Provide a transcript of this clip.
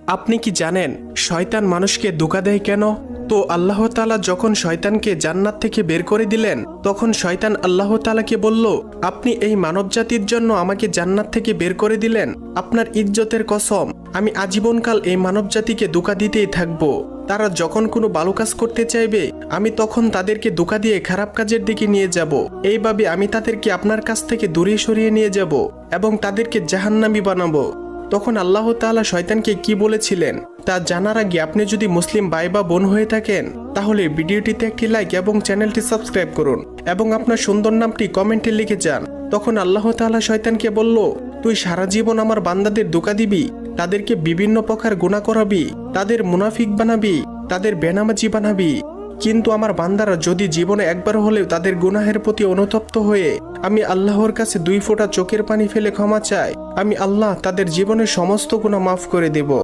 আপনি কি জানেন শয়তান মানুষকে ধোঁকা দেয় কেন? তো আল্লাহ তাআলা যখন শয়তানকে জান্নাত থেকে বের করে দিলেন, তখন শয়তান আল্লাহ তাআলাকে বলল, আপনি এই মানবজাতির জন্য আমাকে জান্নাত থেকে বের করে দিলেন, আপনার ইজ্জতের কসম, আমি আজীবনকাল এই মানবজাতিকে ধোঁকা দিতেই থাকবো। তারা যখন কোনো ভালো কাজ করতে চাইবে, আমি তখন তাদেরকে ধোঁকা দিয়ে খারাপ কাজের দিকে নিয়ে যাব। এইভাবে আমি তাদেরকে আপনার কাছ থেকে দূরে সরিয়ে নিয়ে যাব এবং তাদেরকে জাহান্নামী বানাবো। তখন আল্লাহ তাআলা শয়তানকে কি বলেছিলেন তা জানার আগে আপনি যদি মুসলিম ভাই বা বোন হয়ে থাকেন, তাহলে ভিডিওটিতে একটি লাইক এবং চ্যানেলটি সাবস্ক্রাইব করুন এবং আপনার সুন্দর নামটি কমেন্টে লিখে যান। তখন আল্লাহ তাআলা শয়তানকে বলল, তুই সারা জীবন আমার বান্দাদের ধোঁকা দিবি, তাদেরকে বিভিন্ন প্রকার গুনাহ করাবি, তাদের মুনাফিক বানাবি, তাদের বেনামাজি বানাবি। কিন্তু আমার বান্দারা যদি জীবনে একবার হলেও তাদের গুনাহের প্রতি অনুতপ্ত হয়ে আমি আল্লাহর কাছে 2 ফোঁটা চোখের পানি ফেলে ক্ষমা চায়, আমি আল্লাহ তাদের জীবনের সমস্ত গুনাহ মাফ করে দেব।